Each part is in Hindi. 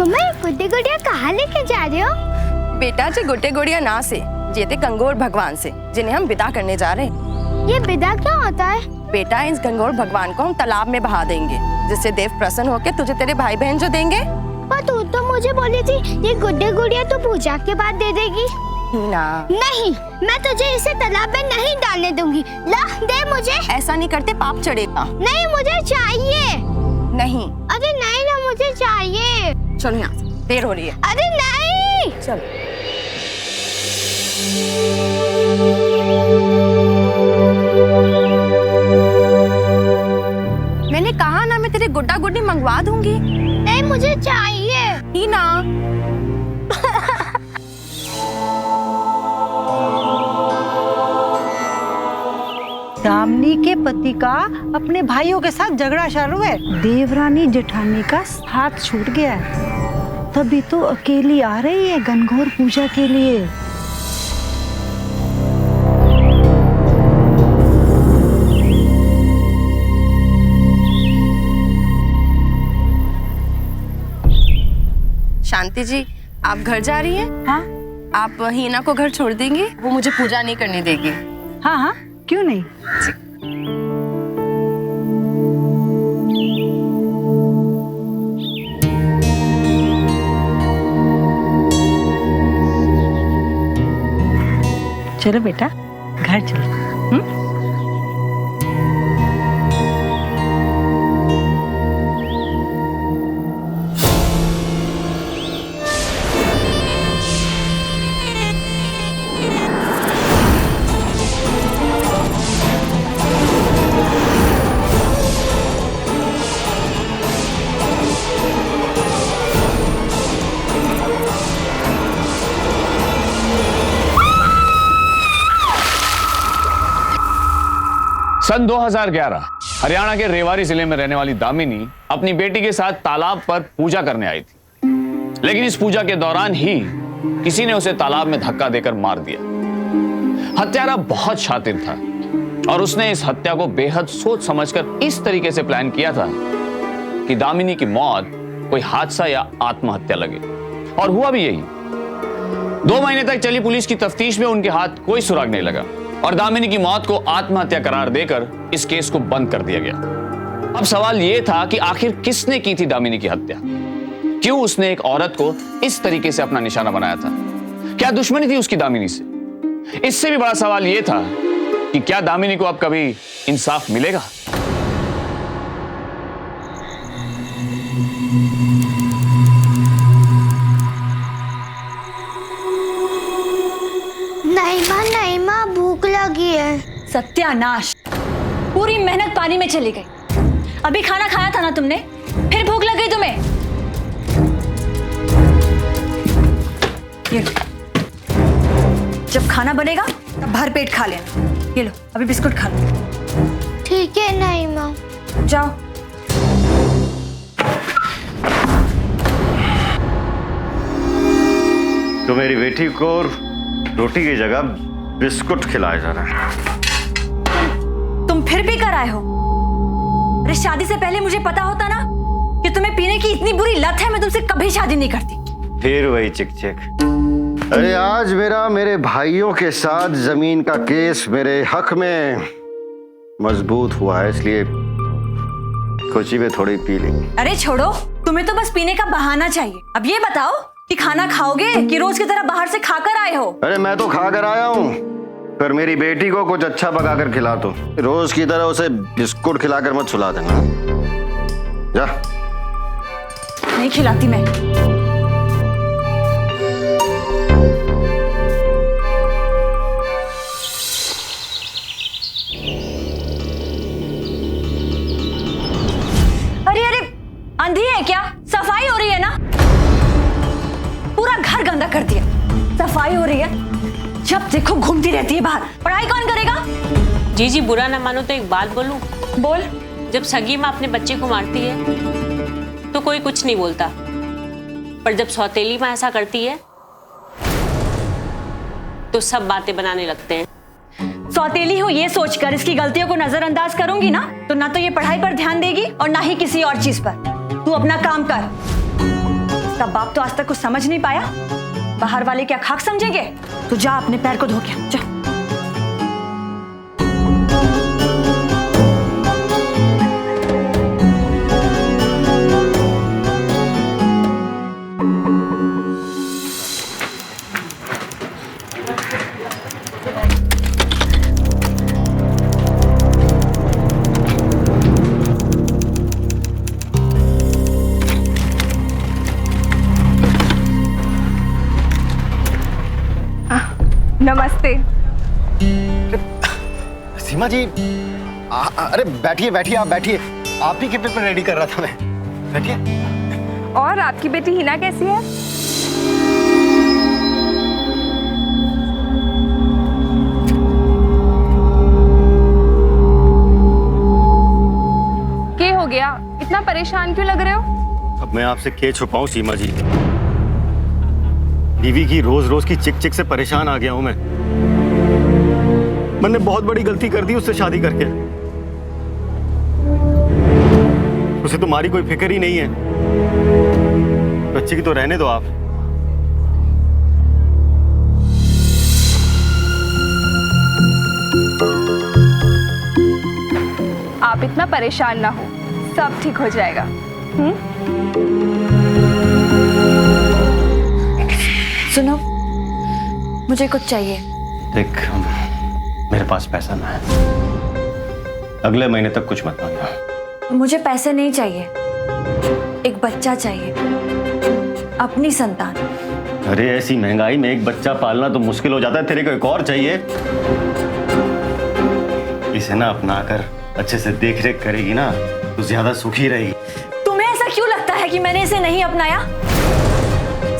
मम्मा ये गुड्डे गुड़िया कहाँ लेके जा रहे हो? बेटा जी गुड्डे गुड़िया ना से जेते गंगोर भगवान से, जिन्हें हम विदा करने जा रहे हैं। ये विदा क्या होता है? बेटा इस गंगोर भगवान को हम तालाब में बहा देंगे, जिससे देव प्रसन्न होकर तुझे तेरे भाई बहन जो देंगे। पर तू तो मुझे बोली थी ये गुड्डे गुड़िया तो पूजा के बाद दे देगी। ना नहीं, मैं तुझे इसे तालाब में नहीं डालने दूंगी। ला दे मुझे। ऐसा नहीं करते, पाप चढ़ेगा। नहीं मुझे चाहिए। नहीं। अरे नहीं ना, मुझे चाहिए। चलो यहाँ से, देर हो रही है। अरे नहीं। चलो। मैंने कहा ना मैं तेरे गुड्डा गुड्डी मंगवा दूंगी। नहीं मुझे चाहिए ही ना। दामिनी के पति का अपने भाइयों के साथ झगड़ा चालू है। देवरानी जेठानी का हाथ छूट गया है, तभी तो अकेली आ रही है गणगौर पूजा के लिए। शांति जी, आप घर जा रही हैं? हाँ आप हीना को घर छोड़ देंगी? वो मुझे पूजा नहीं करने देगी। हाँ हाँ, क्यों नहीं। चलो बेटा घर चलो। सन 2011 हरियाणा के रेवाड़ी जिले में रहने वाली दामिनी अपनी बेटी के साथ तालाब पर पूजा करने आई थी, लेकिन इस पूजा के दौरान ही किसी ने उसे तालाब में धक्का देकर मार दिया। हत्यारा बहुत शातिर था और उसने इस हत्या को बेहद सोच समझकर इस तरीके से प्लान किया था कि दामिनी की मौत कोई हादसा या आत्महत्या लगे, और हुआ भी यही। 2 महीने तक चली पुलिस की तफ्तीश में उनके हाथ कोई सुराग नहीं लगा और दामिनी की मौत को आत्महत्या करार देकर इस केस को बंद कर दिया गया। अब सवाल यह था कि आखिर किसने की थी दामिनी की हत्या? क्यों उसने एक औरत को इस तरीके से अपना निशाना बनाया था? क्या दुश्मनी थी उसकी दामिनी से? इससे भी बड़ा सवाल यह था कि क्या दामिनी को अब कभी इंसाफ मिलेगा? नहीं माँ भूख लगी है। सत्यानाश, पूरी मेहनत पानी में चली गई। अभी खाना खाया था ना तुमने, फिर भूख लग गई तुम्हें? ये लो, जब खाना बनेगा तब भर पेट खा लेना। ये लो अभी बिस्कुट खा लो। ठीक है नहीं माँ। जाओ। तो मेरी बेटी को रोटी की जगह बिस्कुट खिलाया जा रहा है। तुम फिर भी कर आए हो? अरे शादी से पहले मुझे पता होता ना कि तुम्हें पीने की इतनी बुरी लत है, मैं तुमसे कभी शादी नहीं करती। फिर वही चिक चिक। अरे आज मेरे भाइयों के साथ जमीन का केस मेरे हक में मजबूत हुआ है, इसलिए कोची में थोड़ी पी लेंगे। अरे छोड़ो, तुम्हें तो बस पीने का बहाना चाहिए। अब ये बताओ कि खाना खाओगे कि रोज की तरह बाहर से खाकर आए हो? अरे मैं तो खा कर आया हूँ, पर मेरी बेटी को कुछ अच्छा पकाकर खिला दो। रोज की तरह उसे बिस्कुट खिलाकर मत सुला देना। जा। नहीं खिलाती मैं। अरे अरे अंधी है क्या? सफाई हो रही है ना? पूरा घर गंदा कर दिया। सफाई हो रही है, जब देखो घूमती रहती है बाहर। पढ़ाई कौन करेगा? जी बुरा ना मानो तो एक बात बोलूं? बोल। जब सगी माँ अपने बच्चे को मारती है तो कोई कुछ नहीं बोलता, पर जब सौतेली माँ ऐसा करती है तो सब बातें बनाने लगते हैं। सौतेली हो ये सोचकर इसकी गलतियों को नजरअंदाज करूंगी ना तो ये पढ़ाई पर ध्यान देगी और ना ही किसी और चीज पर। तू अपना काम कर। इसका बाप तो आज तक कुछ समझ नहीं पाया। बाहर वाले क्या खाक समझेंगे? तो जा अपने पैर को धो के जा। नमस्ते। सीमा जी, अरे बैठिए बैठिए, आप बैठिए। आप ही के पेपर रेडी कर रहा था मैं। बैठिए। और आपकी बेटी हिना कैसी है? क्या हो गया? इतना परेशान क्यों लग रहे हो? अब मैं आपसे क्या छुपाऊं सीमा जी। बीवी की रोज रोज की चिक चिक से परेशान आ गया हूं मैं। मैंने बहुत बड़ी गलती कर दी उससे शादी करके। उसे तुम्हारी कोई फिक्र ही नहीं है। बच्चे की तो रहने दो आप। आप इतना परेशान ना हो, सब ठीक हो जाएगा। सुनो, मुझे कुछ चाहिए। देख, मेरे पास पैसा ना है। अगले महीने तक कुछ मत मांगना। मुझे पैसे नहीं चाहिए, एक बच्चा चाहिए, अपनी संतान। अरे ऐसी महंगाई में एक बच्चा पालना तो मुश्किल हो जाता है। तेरे को एक और चाहिए। इसे ना अपना कर अच्छे से देख रेख करेगी ना तो ज्यादा सुखी रहेगी। तुम्हें ऐसा क्यों लगता है कि मैंने इसे नहीं अपनाया?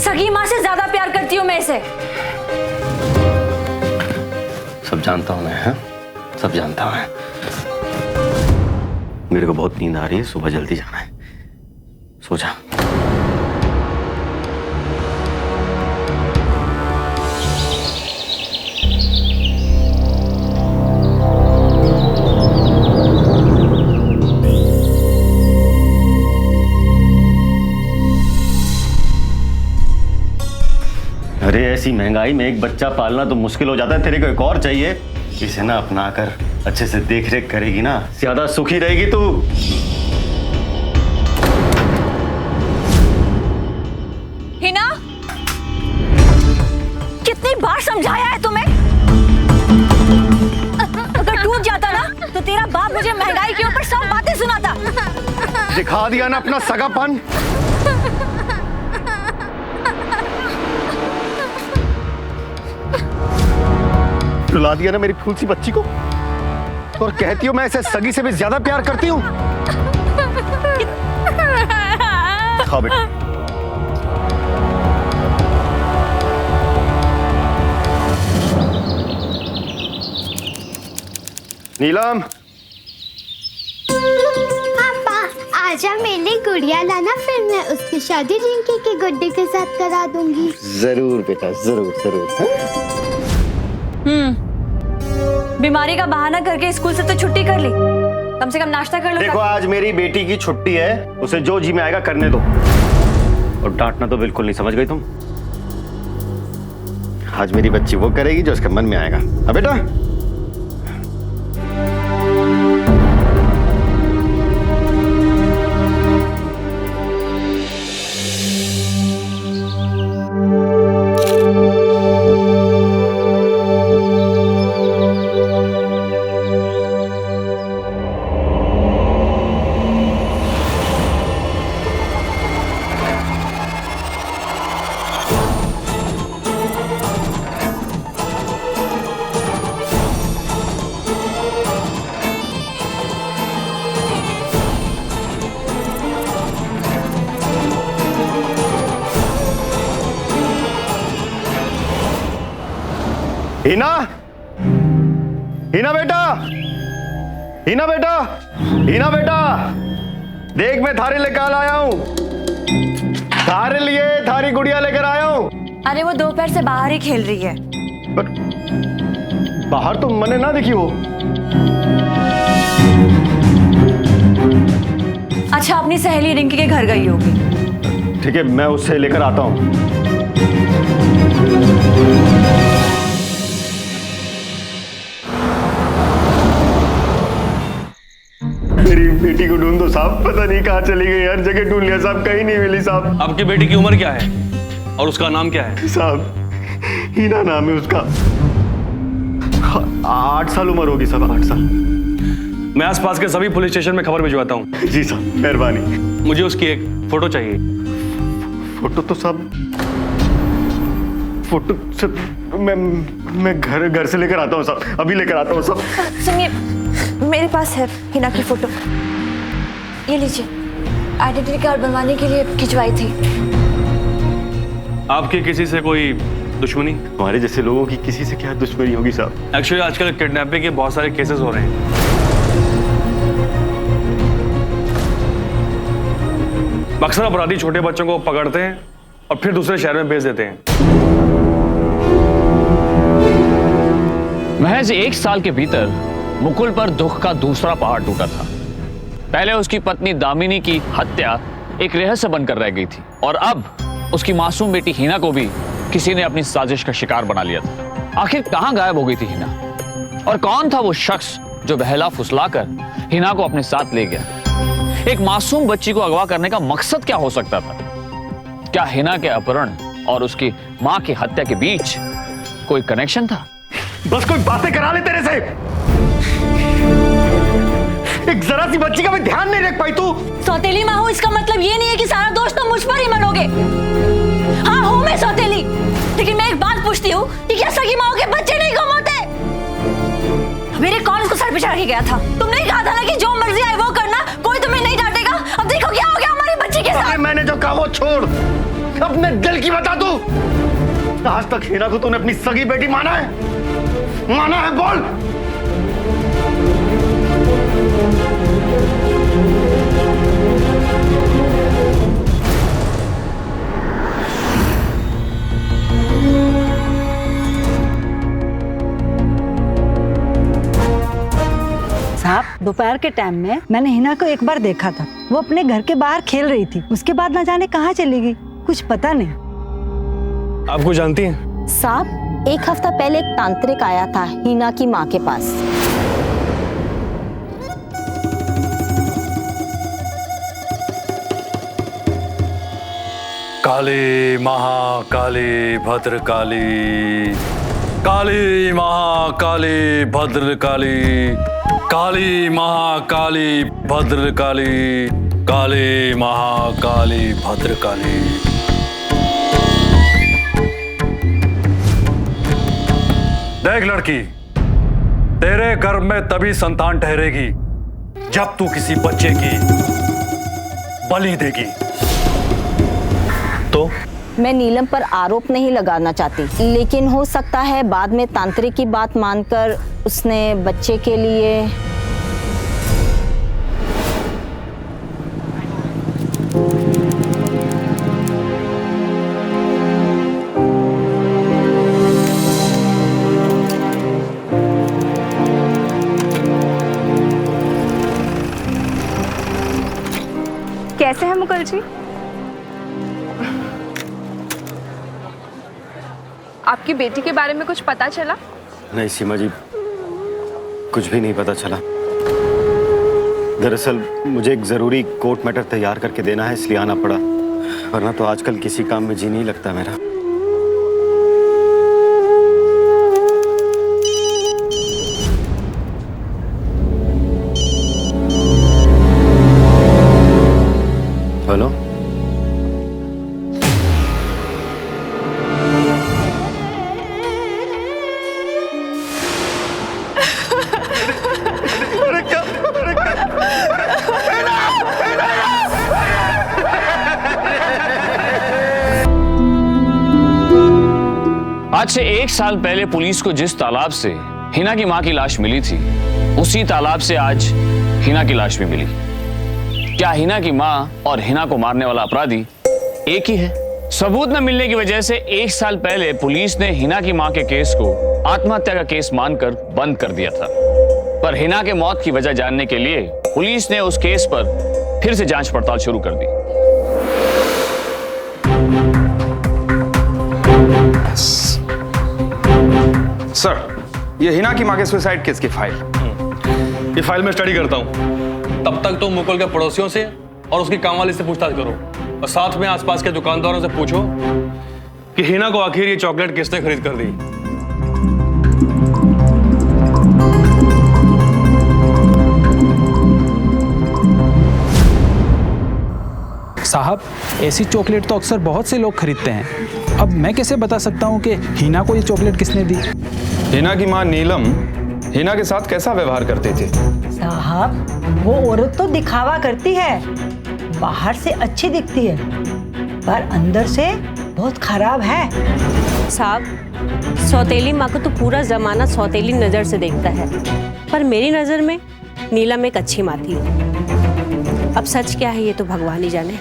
सगी माँ से ज्यादा प्यार करती हूँ मैं इसे। सब जानता हूँ मैं, हाँ? सब जानता हूँ मैं। मेरे को बहुत नींद आ रही है, सुबह जल्दी जाना है। सो जा। अरे ऐसी महंगाई में एक बच्चा पालना तो मुश्किल हो जाता है। तेरे को एक और चाहिए। इसे ना अपना कर अच्छे से देख रेख करेगी ना ज्यादा सुखी रहेगी तू। हिना, कितनी बार समझाया है तुम्हें? अगर टूट जाता ना तो तेरा बाप मुझे महंगाई के ऊपर सब बातें सुनाता। दिखा दिया ना अपना सगापन। रुला दिया ना मेरी फूल सी बच्ची को। और कहती हो मैं ऐसे सगी से भी ज्यादा प्यार करती हूँ। खाओ बेटा। नीलम, पापा आजा मेरी गुड़िया लाना, फिर मैं उसकी शादी रिंकी के गुड्डे के साथ करा दूंगी। जरूर बेटा, जरूर जरूर। बीमारी का बहाना करके स्कूल से तो छुट्टी कर ली, कम से कम नाश्ता कर लो। देखो आज मेरी बेटी की छुट्टी है, उसे जो जी में आएगा करने दो। और डांटना तो बिल्कुल नहीं, समझ गई तुम? आज मेरी बच्ची वो करेगी जो उसके मन में आएगा। अब बेटा हिना, हिना बेटा, हिना बेटा, हिना बेटा, देख मैं थारे लेकर आया हूँ। थारे लिए थारी गुड़िया लेकर आया हूँ। अरे वो दोपहर से बाहर ही खेल रही है। पर बाहर तो मैंने ना देखी हो। अच्छा, अपनी सहेली रिंकी के घर गई होगी। ठीक है, मैं उससे लेकर आता हूँ। मेरी बेटी को ढूंढो साहब, पता नहीं कहाँ चली गई, हर जगह ढूंढ लिया साहब, कहीं नहीं मिली साहब। आपकी बेटी की उम्र क्या है और उसका नाम क्या है? साहब हीना नाम है उसका। 8 साल उम्र होगी साहब, 8 साल। मैं आसपास के सभी पुलिस स्टेशन में खबर भिजवाता हूँ। जी साहब, मेहरबानी। मुझे उसकी एक फोटो चाहिए। फोटो तो साहब, फोटो से मैं घर से लेकर आता हूँ साहब, अभी लेकर आता हूँ साहब। सुनिए, मेरे पास है हिना की फोटो, ये लीजिए। आइडेंटिटी कार्ड बनवाने के लिए खिंचवाई थी। आपकी किसी से कोई दुश्मनी? हमारे जैसे लोगों की किसी से क्या दुश्मनी होगी साहब? एक्चुअली आजकल किडनैपिंग के बहुत सारे केसेस हो रहे हैं। अक्सर अपराधी छोटे बच्चों को पकड़ते हैं और फिर दूसरे शहर में भेज देते हैं। महज 1 साल के भीतर मुकुल पर दुख का दूसरा पहाड़ टूटा था। पहले उसकी पत्नी दामिनी की हत्या एक रहस्य बनकर रह गई थी और अब उसकी मासूम बेटी हिना को भी किसी ने अपनी साजिश का शिकार बना लिया था। आखिर कहां गायब हो गई थी हिना, और कौन था वो शख्स जो बहला फुसलाकर हिना को अपने साथ ले गया? एक मासूम बच्ची को अगवा करने का मकसद क्या हो सकता था? क्या हिना के अपहरण और उसकी मां की हत्या के बीच कोई कनेक्शन था? बस कोई बातें करा ले तेरे से। एक जरा सी बच्ची का भी ध्यान नहीं रख पाई तू। सौतेली माँ हूँ, इसका मतलब ये नहीं है कि सारा दोष तुम मुझ पर ही मरोगे। हाँ हूँ मैं सौतेली, लेकिन मैं एक बात पूछती हूँ कि क्या सगी माँ के बच्चे नहीं गुम होते? मेरे कौन उसको सर पे चढ़ा के गया था? तुमने कहा था ना कि जो मर्जी आए वो करना, कोई तुम्हें नहीं डांटेगा। अब देखो क्या हो गया हमारी बच्ची के साथ। मैंने जो कहा वो छोड़, अपने दिल की बता तू। आज तक हिना को तूने अपनी सगी बेटी माना है? माना है? बोल। साहब, दोपहर के टाइम में मैंने हिना को एक बार देखा था। वो अपने घर के बाहर खेल रही थी, उसके बाद ना जाने कहाँ चली गई, कुछ पता नहीं। आपको जानती हैं? साहब, 1 हफ्ता पहले एक तांत्रिक आया था हिना की माँ के पास। काली महाकाली भद्रकाली, काली महाकाली भद्रकाली, काली महाकाली भद्रकाली, काली महाकाली भद्रकाली। देख लड़की, तेरे गर्भ में तभी संतान ठहरेगी जब तू किसी बच्चे की बलि देगी। तो मैं नीलम पर आरोप नहीं लगाना चाहती, लेकिन हो सकता है बाद में तांत्रिक की बात मानकर उसने बच्चे के लिए कैसे हैं मुकुल जी? आपकी बेटी के बारे में कुछ पता चला? नहीं सीमा जी, कुछ भी नहीं पता चला। दरअसल मुझे एक जरूरी कोर्ट मैटर तैयार करके देना है, इसलिए आना पड़ा, वरना तो आजकल किसी काम में जी नहीं लगता मेरा। हेलो, आज से 1 साल पहले पुलिस को जिस तालाब से हिना की मां की लाश मिली थी, उसी तालाब से आज हिना की लाश भी मिली। क्या हिना की मां और हिना को मारने वाला अपराधी एक ही है? सबूत न मिलने की वजह से 1 साल पहले पुलिस ने हिना की मां के केस को आत्महत्या का केस मानकर बंद कर दिया था, पर हिना के मौत की वजह जानने के लिए पुलिस ने उस केस पर फिर से जांच पड़ताल शुरू कर दी। यस सर, ये हिना की मां के सुसाइड केस की फाइल। ये फाइल मैं स्टडी करता हूँ, तब तक तो मुकुल के पड़ोसियों से और उसकी कामवाली से पूछताछ करो, और साथ में आसपास के दुकानदारों से पूछो कि हिना को आखिर ये चॉकलेट किसने खरीद कर दी। साहब, ऐसी चॉकलेट तो अक्सर बहुत से लोग खरीदते हैं। अब मैं कैसे बता सकता हूँ कि हिना को ये चॉकलेट किसने दी? हिना की मां नीलम हिना के साथ कैसा व्यवहार करते थे? साहब, वो औरत तो दिखावा करती है, बाहर से अच्छी दिखती है पर अंदर से बहुत खराब है। साहब, सौतेली माँ को तो पूरा जमाना सौतेली नजर से देखता है, पर मेरी नजर में नीलम एक अच्छी माँ थी। अब सच क्या है ये तो भगवान ही जाने।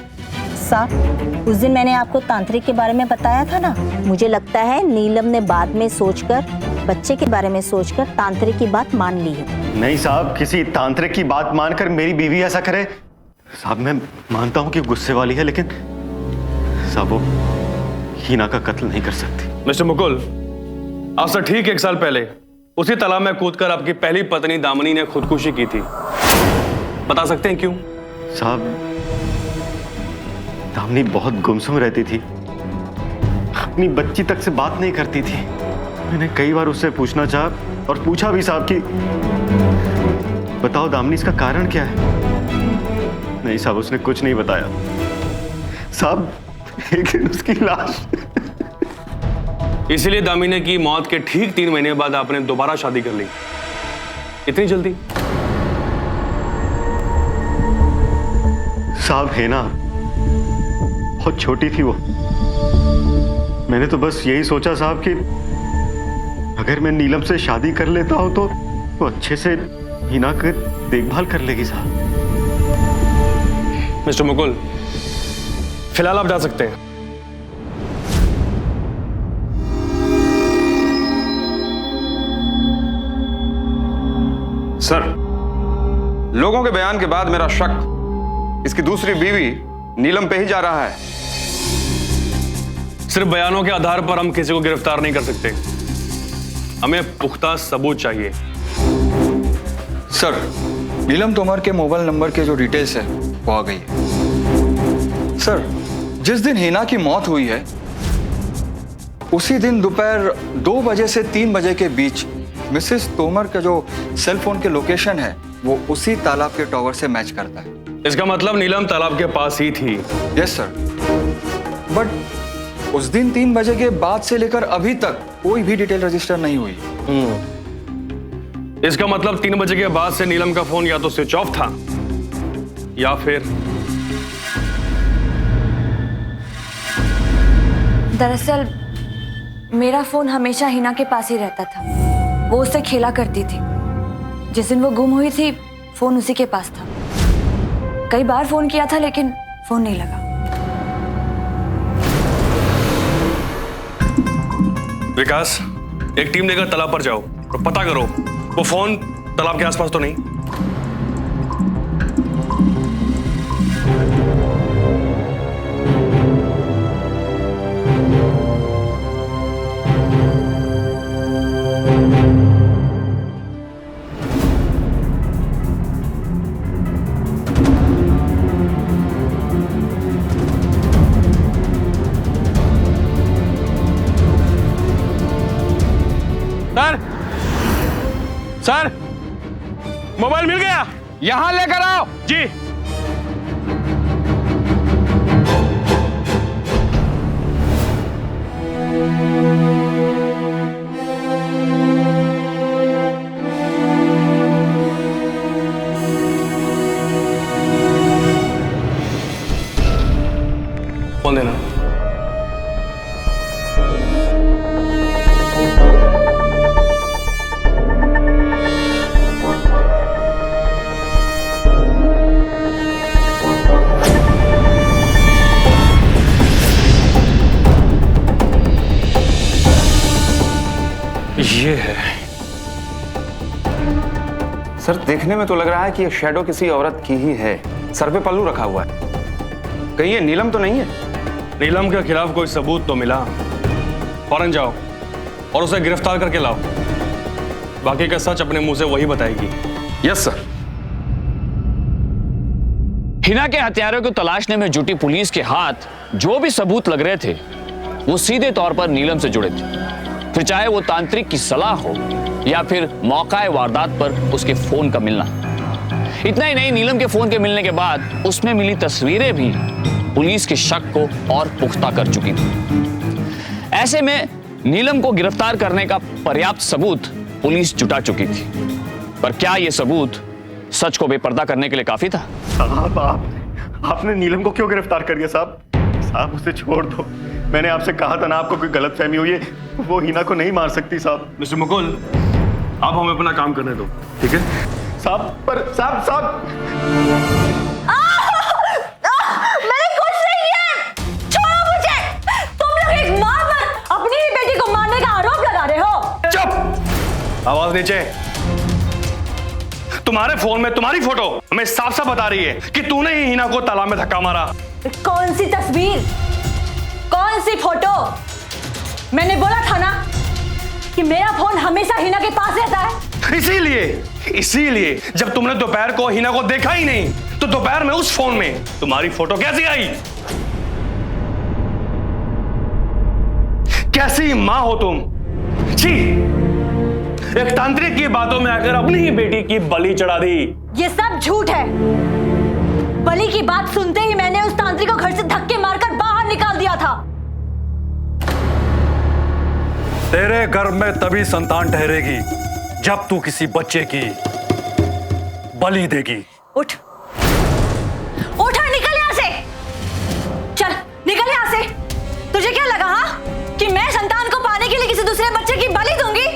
साहब, उस दिन मैंने आपको तांत्रिक के बारे में बताया था ना, मुझे लगता है नीलम ने बाद में सोचकर, बच्चे के बारे में सोचकर तांत्रिक की बात मान ली है। नहीं साहब, किसी तांत्रिक की बात मानकर मेरी बीवी ऐसा करे? साहब, मैं मानता हूँ कि गुस्से वाली है, लेकिन साहब वो हिना का कत्ल नहीं कर सकती। मिस्टर मुकुल, आज से ठीक 1 साल पहले उसी तालाब में कूदकर आपकी पहली पत्नी दामिनी ने खुदकुशी की थी। बता सकते हैं क्यों? साहब, दामिनी बहुत गुमसुम रहती थी, अपनी बच्ची तक से बात नहीं करती थी। मैंने कई बार उससे पूछना चाहा और पूछा भी साहब कि बताओ दामिनी, इसका कारण क्या है? नहीं साहब, उसने कुछ नहीं बताया। साहब, एक दिन उसकी लाश। इसीलिए दामिनी की मौत के ठीक 3 महीने बाद आपने दोबारा शादी कर ली। इतनी जल्दी? साहब, है ना, बहुत छोटी थी वो। मैंने तो बस यही सोचा साहब कि अगर मैं नीलम से शादी कर लेता हूं तो वो अच्छे से हिना की देखभाल कर लेगी साहब। मिस्टर मुकुल, फिलहाल आप जा सकते हैं। सर, लोगों के बयान के बाद मेरा शक इसकी दूसरी बीवी नीलम पे ही जा रहा है। सिर्फ बयानों के आधार पर हम किसी को गिरफ्तार नहीं कर सकते, हमें पुख्ता सबूत चाहिए। सर, नीलम तोमर के मोबाइल नंबर के जो डिटेल्स है वो आ गई है। सर, जिस दिन हिना की मौत हुई है उसी दिन दोपहर 2 बजे से 3 बजे के बीच मिसेस तोमर का जो सेल फोन के लोकेशन है वो उसी तालाब के टावर से मैच करता है। इसका मतलब नीलम तालाब के पास ही थी। यस सर, बट उस दिन 3 बजे के बाद से लेकर अभी तक कोई भी डिटेल रजिस्टर नहीं हुई। इसका मतलब 3 बजे के बाद से नीलम का फोन या तो स्विच ऑफ था या फिर। दरअसल मेरा फोन हमेशा हिना के पास ही रहता था, वो उससे खेला करती थी। जिस दिन वो गुम हुई थी फोन उसी के पास था। कई बार फोन किया था लेकिन फोन नहीं लगा। विकास, एक टीम लेकर तालाब पर जाओ और पता करो वो फोन तालाब के आसपास तो नहीं। सर, सर, मोबाइल मिल गया, यहां लेकर आओ। जी। फोन देना। ये है। सर, देखने में तो लग रहा है कि ये शैडो किसी औरत की ही है। सर पे पल्लू रखा हुआ है। कहीं ये नीलम तो नहीं है? नीलम के खिलाफ कोई सबूत तो मिला, फौरन जाओ और उसे गिरफ्तार करके लाओ। बाकी का सच अपने मुंह से वही बताएगी। Yes sir. हिना के हत्यारों को तलाशने में जुटी पुलिस के हाथ जो भी सबूत लग रहे थे वो सीधे तौर पर नीलम से जुड़े थे, फिर चाहे वो तांत्रिक की सलाह हो या फिर मौका वारदात पर उसके फोन का मिलना। इतना ही नहीं, नीलम के फोन के मिलने के बाद उसमें मिली तस्वीरें भी पुलिस के शक को और पुख्ता कर चुकी थी। ऐसे में नीलम को गिरफ्तार करने का पर्याप्त सबूत पुलिस जुटा चुकी थी, पर क्या यह सबूत सच को बेपर्दा करने के लिए काफी था? साहब आपने नीलम को क्यों गिरफ्तार कर दिया साहब? साहब उसे छोड़ दो, मैंने आपसे कहा था ना आपको कोई गलतफहमी हुई है, वो हिना को नहीं मार सकती साहब। मिस्टर मुकुल, आप हमें अपना काम करने दो, ठीक है? साहब पर साहब मैंने कुछ नहीं किया, छोड़ो मुझे। तुम लोग एक माँ पर अपनी ही बेटी को मारने का आरोप लगा रहे हो। चुप! आवाज नीचे। तुम्हारे फोन में तुम्हारी फोटो हमें साफ साफ बता रही है कि तूने ही हिना को तालाब में धक्का मारा। कौन सी तस्वीर, कौन सी फोटो? मैंने बोला था ना कि मेरा फोन हमेशा हिना के पास रहता है। इसीलिए जब तुमने दोपहर को हिना को देखा ही नहीं तो दोपहर में उस फोन में तुम्हारी फोटो कैसी आई? कैसी मां हो तुम? छी! एक तांत्रिक की बातों में आकर अपनी ही बेटी की बलि चढ़ा दी। ये सब झूठ है। बलि की बात सुनते ही मैंने उस तांत्रिक को घर से धक्के मारकर बाहर निकाल दिया था। तेरे गर्भ में तभी संतान ठहरेगी जब तू किसी बच्चे की बलि देगी। उठ और निकल यहां से। चल निकल यहां से। तुझे क्या लगा कि मैं संतान को पाने के लिए किसी दूसरे बच्चे की बलि दूंगी?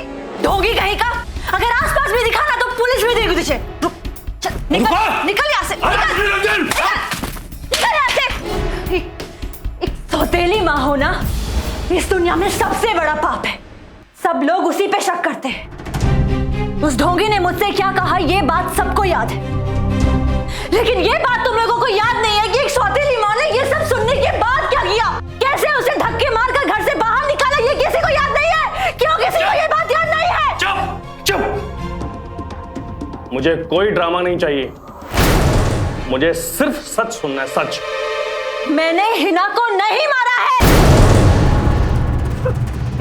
ढोंगी कहीं का। अगर आसपास भी दिखा ना तो पुलिस भी देगी तुझे। रुक, चल निकल यहां से। निकल यहां से। एक सौतेली मां होना इस दुनिया में सबसे बड़ा पाप है। सब लोग उसी पे शक करते हैं। उस ढोंगी ने मुझसे क्या कहा ये बात सबको याद है, लेकिन ये बात तुम लोगों को याद नहीं है कि एक सौतेली मां ने ये सब सुनने के बाद क्या किया, कैसे उसे धक्के मारकर घर से बाहर निकाला। ये किसी को याद नहीं है? क्यों किसी को ये बात याद नहीं है? चुप! मुझे कोई ड्रामा नहीं चाहिए, मुझे सिर्फ सच सुनना है, सच। मैंने हिना को नहीं मारा है।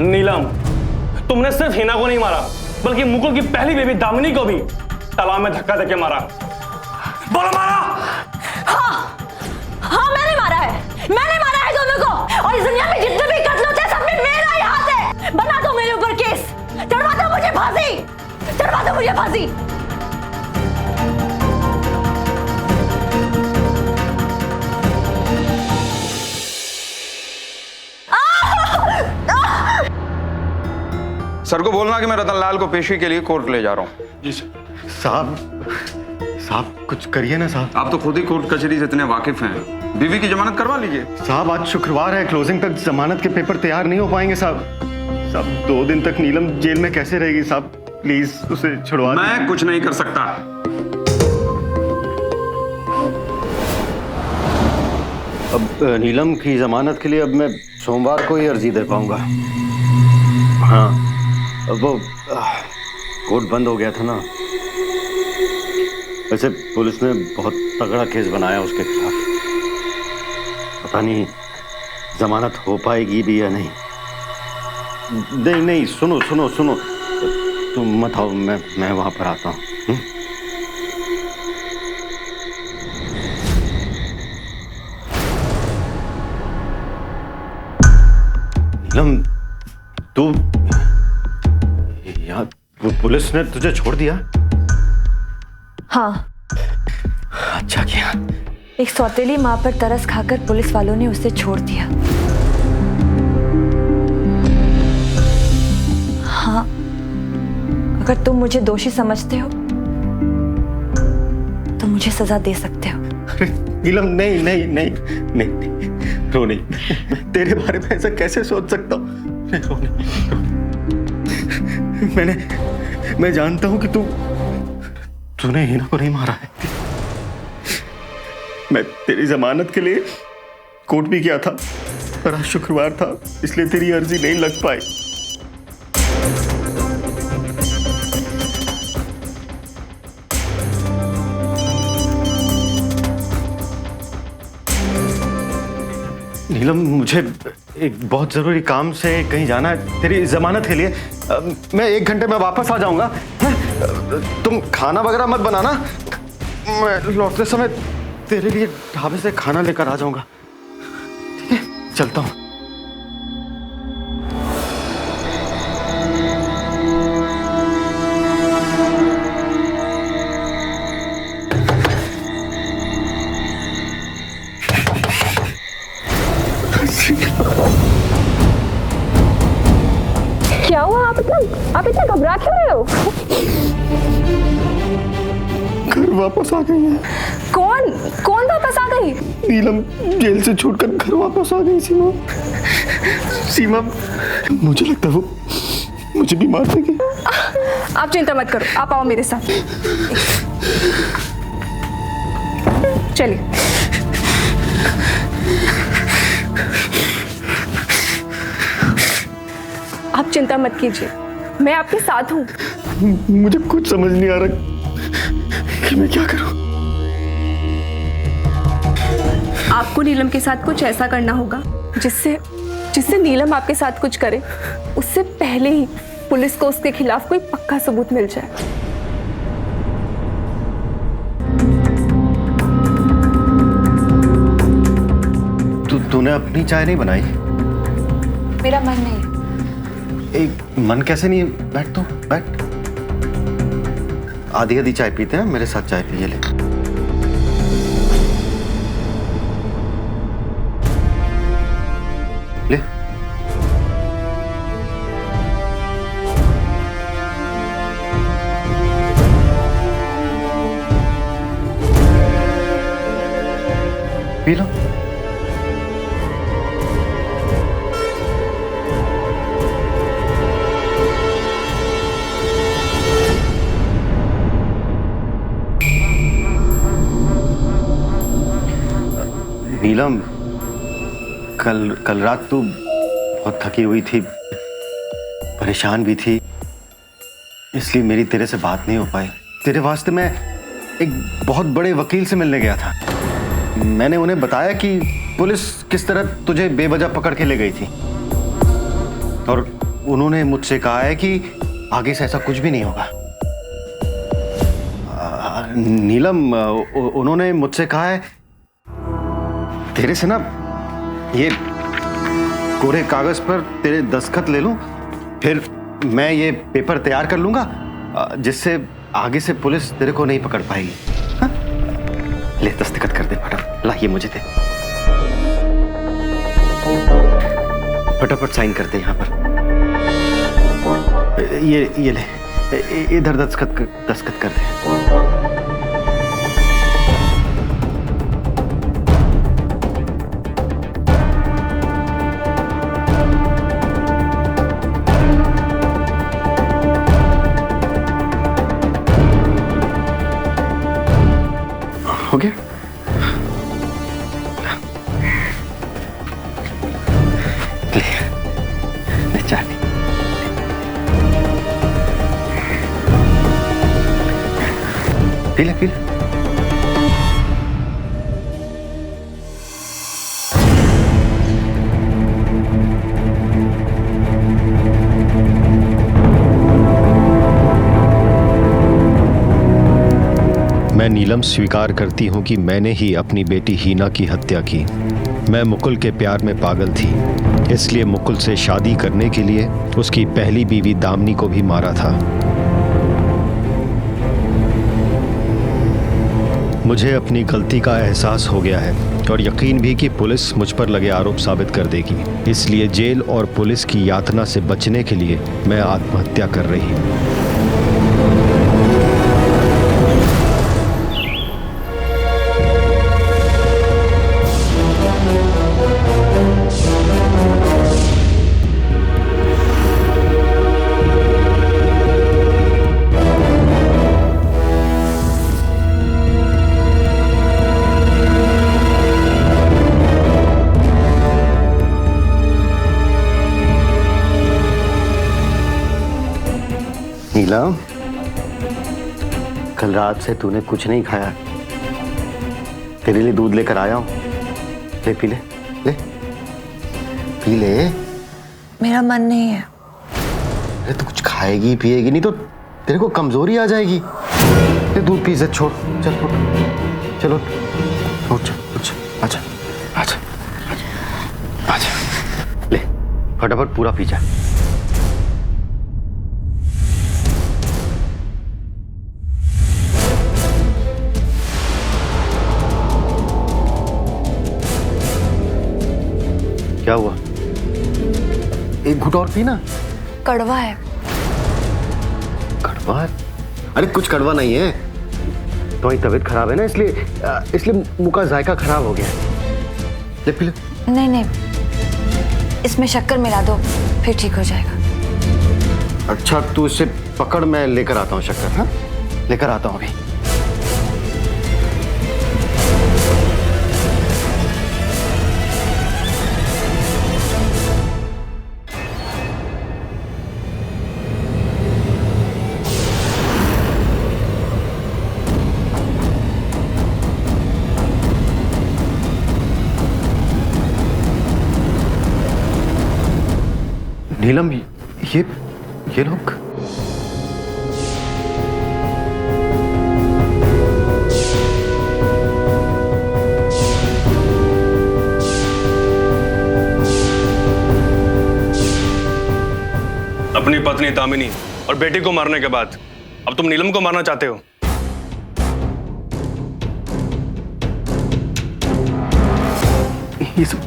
नीलम, तुमने सिर्फ हिना को नहीं मारा बल्कि मुकुल की पहली बेबी दामिनी को भी तालाब में धक्का देके मारा। बोलो मारा? हाँ मैंने मारा है। मैंने मारा है दोनों को। और इस दुनिया में जितने भी कत्ल होते हैं सब में मेरा ही हाथ है। बना दो मेरे ऊपर केस, चढ़वा दो मुझे फांसी, चढ़वा दो मुझे फांसी। सर को बोलना कि मैं रतन लाल को पेशी के लिए कोर्ट ले जा रहा हूँ। जी साहब कुछ करिए ना साहब। आप तो खुद ही कोर्ट कचहरी से इतने वाकिफ हैं, बीवी की जमानत करवा लीजिए। साहब आज शुक्रवार है, क्लोजिंग तक जमानत के पेपर तैयार नहीं हो पाएंगे साहब। 2 दिन तक नीलम जेल में कैसे रहेगी साहब? प्लीज उसे छुड़वा दीजिए। मैं कुछ नहीं कर सकता। अब नीलम की जमानत के लिए अब मैं सोमवार को ही अर्जी दे पाऊंगा। हाँ, अब वो कोर्ट बंद हो गया था ना। वैसे पुलिस ने बहुत तगड़ा केस बनाया उसके खिलाफ। पता नहीं जमानत हो पाएगी भी या नहीं। नहीं सुनो तुम मत आओ, मैं वहां पर आता हूँ। नीलम तू यार, पुलिस ने तुझे छोड़ दिया? हाँ। अच्छा किया। एक सौतेली माँ पर तरस खाकर पुलिस वालों ने उसे छोड़ दिया। हाँ, अगर तुम मुझे दोषी समझते हो तो मुझे सजा दे सकते हो। नीलम नहीं रो नहीं। तेरे बारे में ऐसा कैसे सोच सकता हूँ? मैं जानता हूं कि तूने हिना को नहीं मारा है। मैं तेरी जमानत के लिए कोर्ट भी किया था, पर आज शुक्रवार था, इसलिए तेरी अर्जी नहीं लग पाई। नीलम, मुझे एक बहुत जरूरी काम से कहीं जाना है, तेरी जमानत के लिए। मैं 1 घंटे में वापस आ जाऊंगा। तुम खाना वगैरह मत बनाना, मैं लौटते समय तेरे लिए ढाबे से खाना लेकर आ जाऊंगा। ठीक है, चलता हूं। क्या हुआ? आप इतना घबरा क्यों रहे हो? घर वापस आ गई है। कौन वापस आ गई? नीलम जेल से छूटकर घर वापस आ गई। सीमा, मुझे लगता है वो मुझे भी मार देगी। आप चिंता मत करो, आप आओ मेरे साथ। चलिए। आप चिंता मत कीजिए, मैं आपके साथ हूँ। मुझे कुछ समझ नहीं आ रहा कि मैं क्या करूं। आपको नीलम के साथ कुछ ऐसा करना होगा जिससे नीलम आपके साथ कुछ करे उससे पहले ही पुलिस को उसके खिलाफ कोई पक्का सबूत मिल जाए। तूने अपनी चाय नहीं बनाई? मेरा मन नहीं। एक मन कैसे नहीं? बैठ तो बैठ। आधी आधी चाय पीते हैं, मेरे साथ चाय पिए। ले ले। P low. नीलम, कल रात तू बहुत थकी हुई थी, परेशान भी थी, इसलिए मेरी तेरे से बात नहीं हो पाई। तेरे वास्ते मैं एक बहुत बड़े वकील से मिलने गया था। मैंने उन्हें बताया कि पुलिस किस तरह तुझे बेवजह पकड़ के ले गई थी, और उन्होंने मुझसे कहा है कि आगे से ऐसा कुछ भी नहीं होगा। नीलम, उन्होंने मुझसे कहा है तेरे से ना ये कोरे कागज पर तेरे दस्तखत ले लूं, फिर मैं ये पेपर तैयार कर लूंगा जिससे आगे से पुलिस तेरे को नहीं पकड़ पाएगी। हाँ? ले दस्तखत कर दे फटाफट। ला ये मुझे दे, फटाफट साइन कर दे यहाँ पर। ये ले, इधर दस्तखत कर दे। हो गया? ले चाय पी ले, पी ले। मैं नीलम स्वीकार करती हूँ कि मैंने ही अपनी बेटी हीना की हत्या की। मैं मुकुल के प्यार में पागल थी, इसलिए मुकुल से शादी करने के लिए उसकी पहली बीवी दामिनी को भी मारा था। मुझे अपनी गलती का एहसास हो गया है और यकीन भी कि पुलिस मुझ पर लगे आरोप साबित कर देगी, इसलिए जेल और पुलिस की यातना से बचने के लिए मैं आत्महत्या कर रही हूँ। नीलम, कल रात से तूने कुछ नहीं खाया, तेरे लिए दूध लेकर आया हूं, ले पी ले, ले पी ले। मेरा मन नहीं है। अरे तू कुछ खाएगी पिएगी नहीं तो तेरे को कमजोरी आ जाएगी। ये दूध पी से छोड़, चल उठ, चलो उठ, उठ, आजा आजा आजा, ले फटाफट पूरा पी जा। क्या हुआ? एक घुट और पी ना। कड़वा है। कड़वा है? अरे कुछ कड़वा नहीं है, तुम्हारी तबीयत खराब है ना, इसलिए मुंह का जायका खराब हो गया है। ले पी ले। नहीं नहीं, इसमें शक्कर मिला दो, फिर ठीक हो जाएगा। अच्छा तू इसे पकड़, मैं लेकर आता हूँ शक्कर। हाँ लेकर आता हूँ अभी। नीलम, ये लोग अपनी पत्नी दामिनी और बेटी को मारने के बाद अब तुम नीलम को मारना चाहते हो? ये सब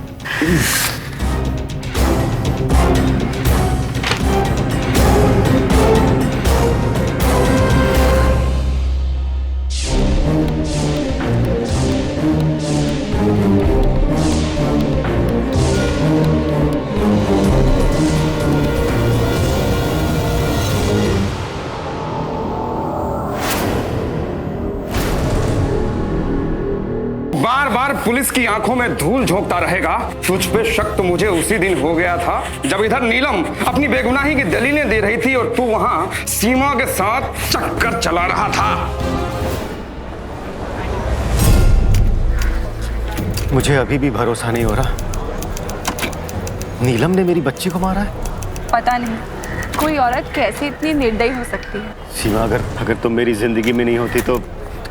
बार बार पुलिस की आंखों में धूल झोंकता रहेगा। तुझ पे शक तो मुझे उसी दिन हो गया था जब इधर नीलम अपनी बेगुनाही की दलीलें दे रही थी और तू वहां सीमा के साथ चक्कर चला रहा था। मुझे अभी भी भरोसा नहीं हो रहा, नीलम ने मेरी बच्ची को मारा है। पता नहीं कोई औरत कैसे इतनी निर्दयी हो सकती है। सीमा, अगर तुम मेरी जिंदगी में नहीं होती तो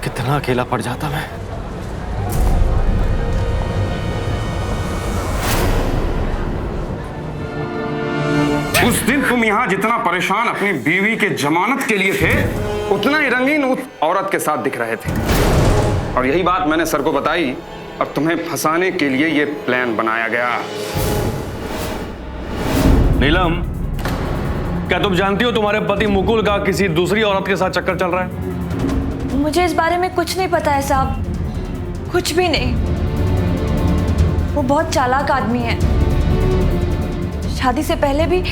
कितना अकेला पड़ जाता मैं। उस दिन तुम यहाँ जितना परेशान अपनी बीवी के जमानत के लिए थे, उतना ही रंगीन उस औरत के साथ दिख रहे थे। और यही बात मैंने सर को बताई और तुम्हें फंसाने के लिए ये प्लान बनाया गया। नीलम, क्या तुम जानती हो तुम्हारे पति मुकुल का किसी दूसरी औरत के साथ चक्कर चल रहा है? मुझे इस बारे में कुछ नहीं पता है साहब, कुछ भी नहीं। वो बहुत चालाक आदमी है। शादी से पहले भी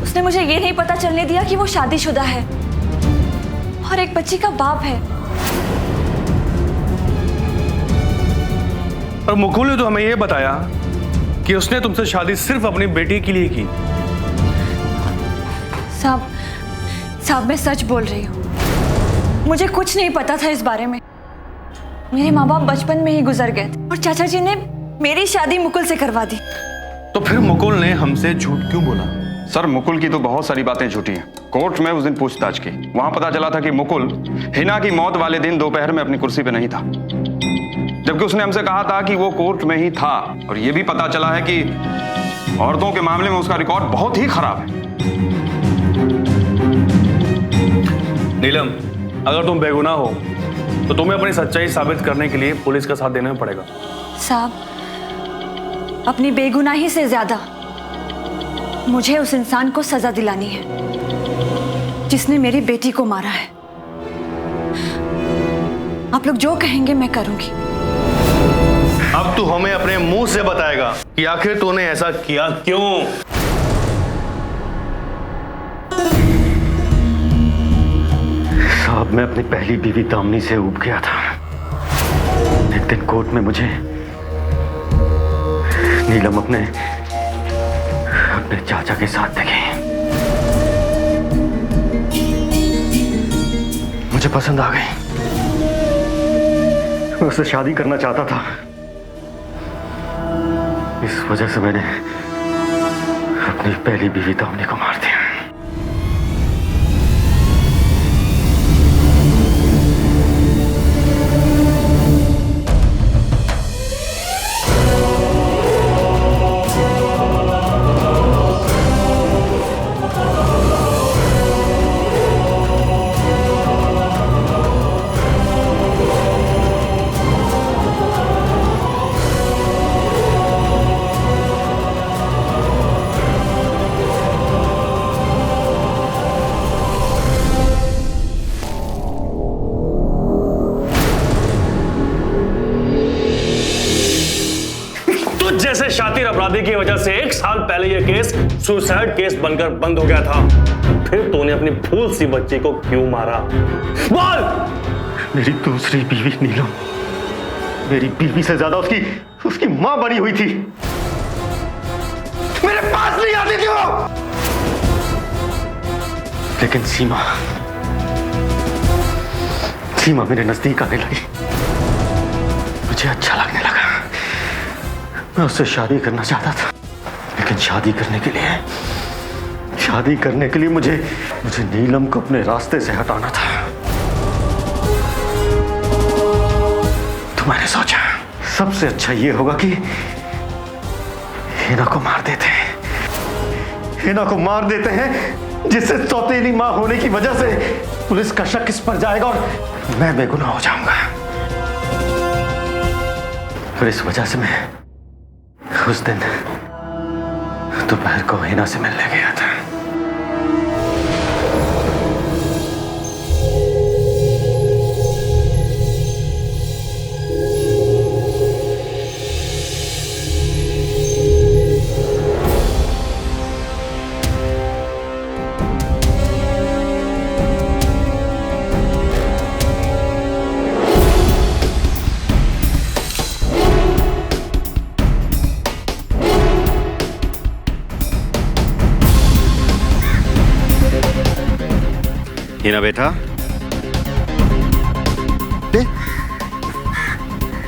उसने मुझे ये नहीं पता चलने दिया कि वो शादीशुदा है और एक बच्ची का बाप है। और मुकुल ने तो हमें यह बताया कि उसने तुमसे शादी सिर्फ अपनी बेटी के लिए की। साहब मैं सच बोल रही हूँ, मुझे कुछ नहीं पता था इस बारे में। मेरे माँ बाप बचपन में ही गुजर गए थे और चाचा जी ने मेरी शादी मुकुल से करवा दी। तो फिर मुकुल ने हमसे झूठ क्यों बोला? सर मुकुल की तो बहुत सारी बातें झूठी हैं। कोर्ट में उस दिन पूछताछ की, वहां पता चला था कि मुकुल हिना की मौत वाले दिन दोपहर में अपनी कुर्सी पे नहीं था, जबकि उसने हमसे कहा था कि वो कोर्ट में ही था। और ये भी पता चला है कि औरतों के मामले में उसका रिकॉर्ड बहुत ही खराब है। नीलम, अगर तुम बेगुनाह हो तो तुम्हें अपनी सच्चाई साबित करने के लिए पुलिस का साथ देना पड़ेगा। साहब, अपनी बेगुनाही से ज्यादा मुझे उस इंसान को सजा दिलानी है जिसने मेरी बेटी को मारा है। आप लोग जो कहेंगे मैं करूंगी। अब तू हमें अपने मुंह से बताएगा कि आखिर तूने ऐसा किया क्यों? साहब, मैं अपनी पहली बीवी दामिनी से ऊब गया था। एक दिन कोर्ट में मुझे नीलम अपने चाचा के साथ दिखे। मुझे पसंद आ गई। मैं उससे शादी करना चाहता था। इस वजह से मैंने अपनी पहली बीवी दामिनी को मार दिया। जैसे शातिर अपराधी की वजह से 1 साल पहले यह केस सुसाइड केस बनकर बंद हो गया था, फिर तूने अपनी फूल सी बच्ची को क्यों मारा? बोल! मेरी दूसरी बीवी नीलम मेरी बीवी से ज्यादा उसकी मां बनी हुई थी। मेरे पास नहीं आती थी वो। लेकिन सीमा मेरे नजदीक आने लगी। मुझे अच्छा लगने लगा। मैं उससे शादी करना चाहता था, लेकिन शादी करने के लिए मुझे नीलम को अपने रास्ते से हटाना था। तो मैंने सोचा सबसे अच्छा ये होगा कि हिना को मार देते हैं, जिससे सौतेली मां होने की वजह से पुलिस का शक इस पर जाएगा और मैं बेगुनाह हो जाऊंगा। और इस वजह से मैं उस दिन दोपहर को हिना से मिलने गया था।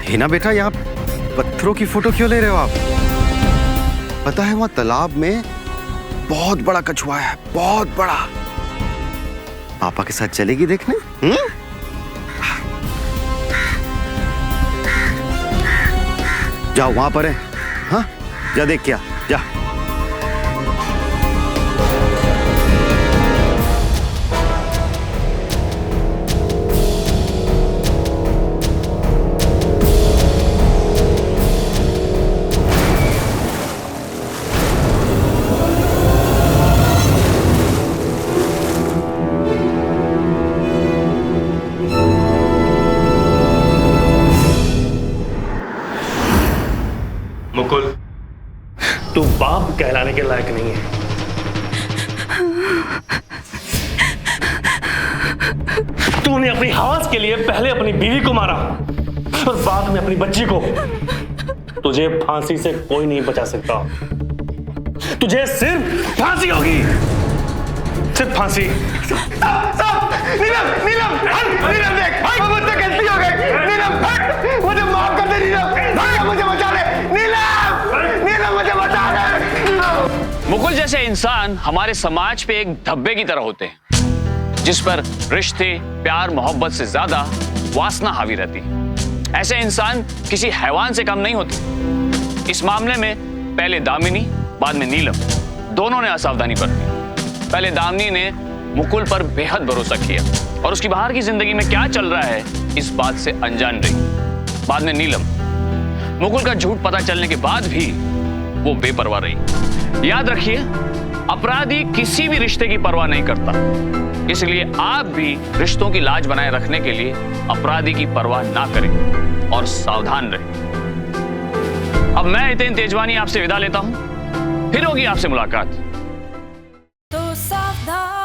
हिना बेटा, यहाँ पत्थरों की फोटो क्यों ले रहे हो आप? पता है वहां तालाब में बहुत बड़ा कछुआ है, बहुत बड़ा। पापा के साथ चलेगी देखने? जाओ, वहां पर है। हाँ, जा देख क्या, जा। मुकुल, तू बाप कहलाने के लायक नहीं है। तूने अपनी हवस के लिए पहले अपनी बीवी को मारा और बाद में अपनी बच्ची को। तुझे फांसी से कोई नहीं बचा सकता। तुझे सिर्फ फांसी होगी, सिर्फ फांसी। नीलम, देख, मुझसे गलती हो गई। नीलम, मुझे माफ कर दे। नीलम, मुझे बचा ले। नीलम, मुझे बचा ले। मुकुल जैसे इंसान हमारे समाज पे एक धब्बे की तरह होते हैं, जिस पर रिश्ते, प्यार, मोहब्बत से ज्यादा वासना हावी रहती है। ऐसे इंसान किसी हैवान से कम नहीं होते। इस मामले में पहले दामिनी, बाद में नीलम, दोनों ने असावधानी बरती। पहले दामिनी ने मुकुल पर बेहद भरोसा किया और उसकी बाहर की जिंदगी में क्या चल रहा है इस बात से अनजान रही। बाद में नीलम, मुकुल का झूठ पता चलने के बाद भी वो बेपरवाह रही। याद रखिए, अपराधी किसी भी रिश्ते की परवाह नहीं करता, इसलिए आप भी रिश्तों की लाज बनाए रखने के लिए अपराधी की परवाह ना करें और सावधान रहें। अब मैं हितेन तेजवानी आपसे विदा लेता हूं, फिर होगी आपसे मुलाकात। तो सावधान।